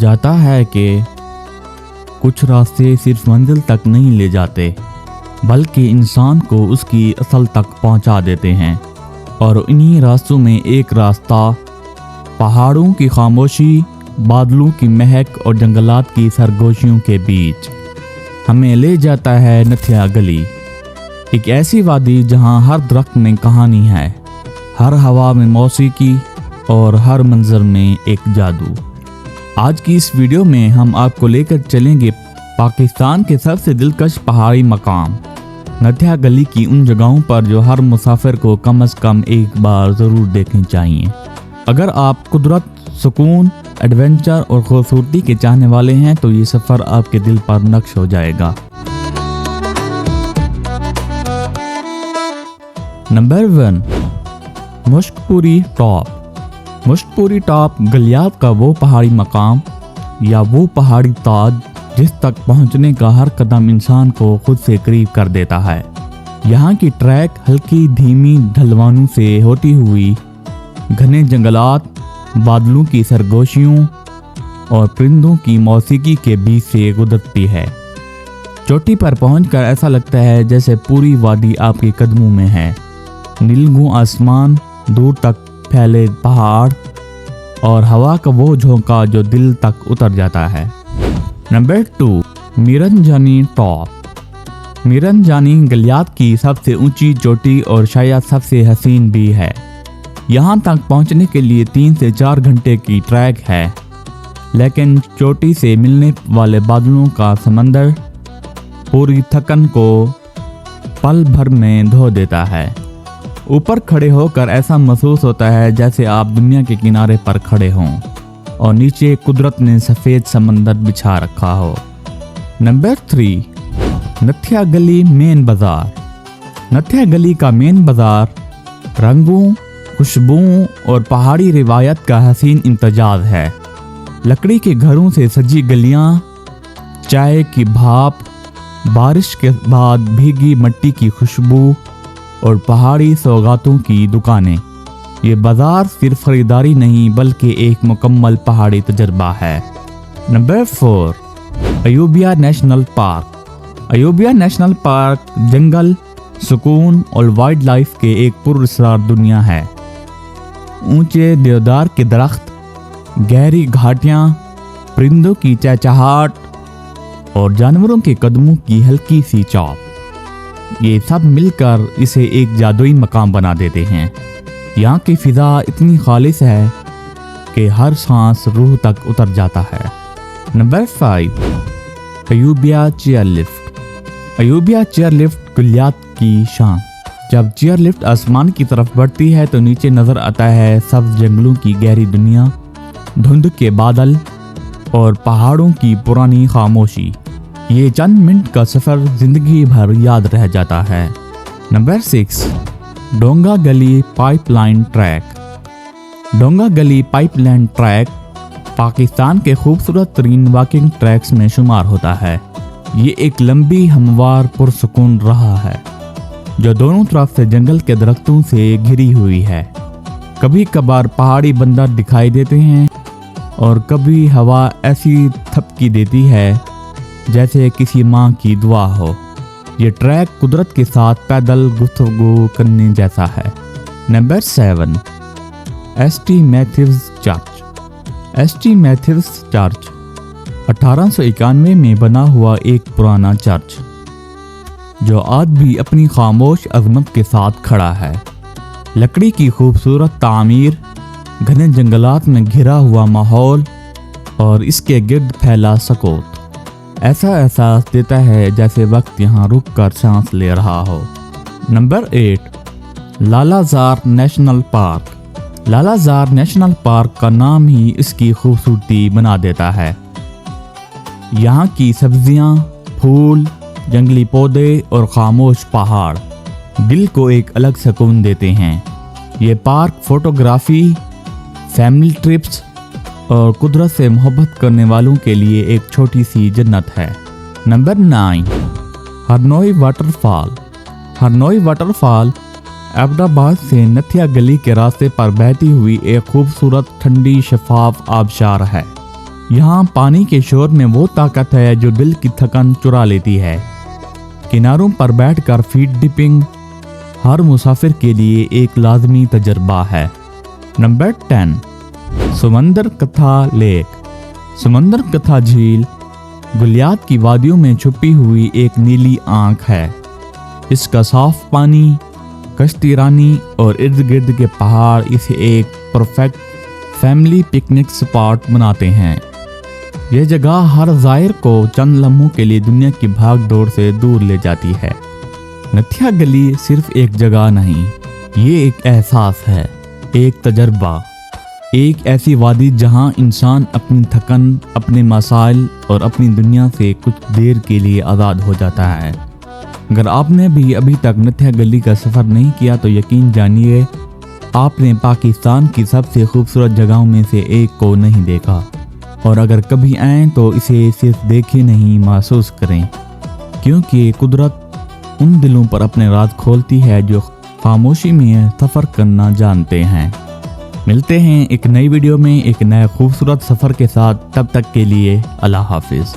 जाता है कि कुछ रास्ते सिर्फ मंजिल तक नहीं ले जाते बल्कि इंसान को उसकी असल तक पहुंचा देते हैं। और इन्हीं रास्तों में एक रास्ता पहाड़ों की खामोशी, बादलों की महक और जंगलात की सरगोशियों के बीच हमें ले जाता है नथिया गली, एक ऐसी वादी जहां हर दरख्त में कहानी है, हर हवा में मौसीकी और हर मंजर में एक जादू। आज की इस वीडियो में हम आपको लेकर चलेंगे पाकिस्तान के सबसे दिलकश पहाड़ी मकाम नथिया गली की उन जगहों पर जो हर मुसाफिर को कम से कम एक बार ज़रूर देखनी चाहिए। अगर आप कुदरत, सुकून, एडवेंचर और खूबसूरती के चाहने वाले हैं तो ये सफ़र आपके दिल पर नक्श हो जाएगा। Number 1, Mushkpuri top. Mushkpuri top Galiyat का वो पहाड़ी मकाम या वो पहाड़ी ताज जिस तक पहुंचने का हर कदम इंसान को खुद से करीब कर देता है। यहाँ की ट्रैक हल्की धीमी ढलवानों से होती हुई घने जंगलात, बादलों की सरगोशियों और परिंदों की मौसीकी के बीच से गुजरती है। चोटी पर पहुंचकर ऐसा लगता है जैसे पूरी वादी आपके कदमों में है। नीलगू आसमान, दूर तक फैले पहाड़ और हवा का वो झोंका जो दिल तक उतर जाता है। Number 2, Miranjani top. मीरनजानी गलियात की सबसे ऊंची चोटी और शायद सबसे हसीन भी है। यहाँ तक पहुँचने के लिए 3 से 4 घंटे की ट्रैक है, लेकिन चोटी से मिलने वाले बादलों का समंदर पूरी थकन को पल भर में धो देता है। ऊपर खड़े होकर ऐसा महसूस होता है जैसे आप दुनिया के किनारे पर खड़े हों और नीचे कुदरत ने सफ़ेद समंदर बिछा रखा हो। नंबर 3, नथिया गली मेन बाज़ार। नथिया गली का मेन बाज़ार रंगों, खुशबुओं और पहाड़ी रिवायत का हसीन इम्तजाज है। लकड़ी के घरों से सजी गलियां, चाय की भाप, बारिश के बाद भीगी मिट्टी की खुशबू और पहाड़ी सौगातों की दुकानें। ये बाजार सिर्फ खरीदारी नहीं बल्कि एक मुकम्मल पहाड़ी तजर्बा है। Number 4, Ayubia national park. Ayubia national park जंगल, सुकून और वाइल्ड लाइफ के एक पुरअसरार दुनिया है। ऊंचे देवदार के दरख्त, गहरी घाटियां, परिंदों की चहचहाट और जानवरों के कदमों की हल्की सी चौप, ये सब मिलकर इसे एक जादुई मकाम बना देते हैं। यहाँ की फिजा इतनी खालिस है कि हर सांस रूह तक उतर जाता है। Number 5, Ayubia chairlift. Ayubia chairlift Galiyat की शान। जब चेयरलिफ्ट आसमान की तरफ बढ़ती है तो नीचे नजर आता है सब्ज जंगलों की गहरी दुनिया, धुंध के बादल और पहाड़ों की पुरानी खामोशी। ये चंद मिनट का सफ़र जिंदगी भर याद रह जाता है। नंबर 6, डोंगा गली पाइपलाइन ट्रैक। डोंगा गली पाइपलाइन ट्रैक पाकिस्तान के खूबसूरत तरीन वॉकिंग ट्रैक्स में शुमार होता है। ये एक लंबी हमवार पुरसुकून राह है जो दोनों तरफ से जंगल के दरख्तों से घिरी हुई है। कभी कभार पहाड़ी बंदर दिखाई देते हैं और कभी हवा ऐसी थपकी देती है जैसे किसी माँ की दुआ हो। ये ट्रैक कुदरत के साथ पैदल गुफ्तगू करने जैसा है। Number 7, ST Matthews church. ST Matthews church 1891 में बना हुआ एक पुराना चर्च जो आज भी अपनी खामोश अजमत के साथ खड़ा है। लकड़ी की खूबसूरत तामीर, घने जंगलात में घिरा हुआ माहौल और इसके गिर्द फैला सकूत ऐसा एहसास देता है जैसे वक्त यहाँ रुक कर सांस ले रहा हो। Number 8, Lalazar national park. Lalazar national park का नाम ही इसकी खूबसूरती बना देता है। यहाँ की सब्जियाँ, फूल, जंगली पौधे और खामोश पहाड़ दिल को एक अलग सुकून देते हैं। ये पार्क फोटोग्राफी, फैमिली ट्रिप्स और कुदरत से मोहब्बत करने वालों के लिए एक छोटी सी जन्नत है। Number 9, Harnoi waterfall. Harnoi waterfall Ahmedabad से नथिया गली के रास्ते पर बहती हुई एक खूबसूरत ठंडी शफाफ आबशार है। यहाँ पानी के शोर में वो ताकत है जो दिल की थकान चुरा लेती है। किनारों पर बैठकर फीट डिपिंग हर मुसाफिर के लिए एक लाजमी तजर्बा है। नंबर 10, समंदर कथा लेक। समंदर कथा झील गुलियात की वादियों में छुपी हुई एक नीली आंख है। इसका साफ पानी, कश्ती रानी और इर्द गिर्द के पहाड़ इसे एक परफेक्ट फैमिली पिकनिक स्पॉट बनाते हैं। यह जगह हर ज़ायर को चंद लम्हों के लिए दुनिया की भाग दौड़ से दूर ले जाती है। नथिया गली सिर्फ एक जगह नहीं, ये एक एहसास है, एक तजर्बा, एक ऐसी वादी जहां इंसान अपनी थकन, अपने मसाइल और अपनी दुनिया से कुछ देर के लिए आज़ाद हो जाता है। अगर आपने भी अभी तक नथिया गली का सफ़र नहीं किया तो यकीन जानिए आपने पाकिस्तान की सबसे खूबसूरत जगहों में से एक को नहीं देखा। और अगर कभी आएँ तो इसे सिर्फ देखें नहीं, महसूस करें, क्योंकि कुदरत उन दिलों पर अपने राज खोलती है जो खामोशी में सफ़र करना जानते हैं। मिलते हैं एक नई वीडियो में एक नए खूबसूरत सफ़र के साथ। तब तक के लिए अल्लाह हाफिज़।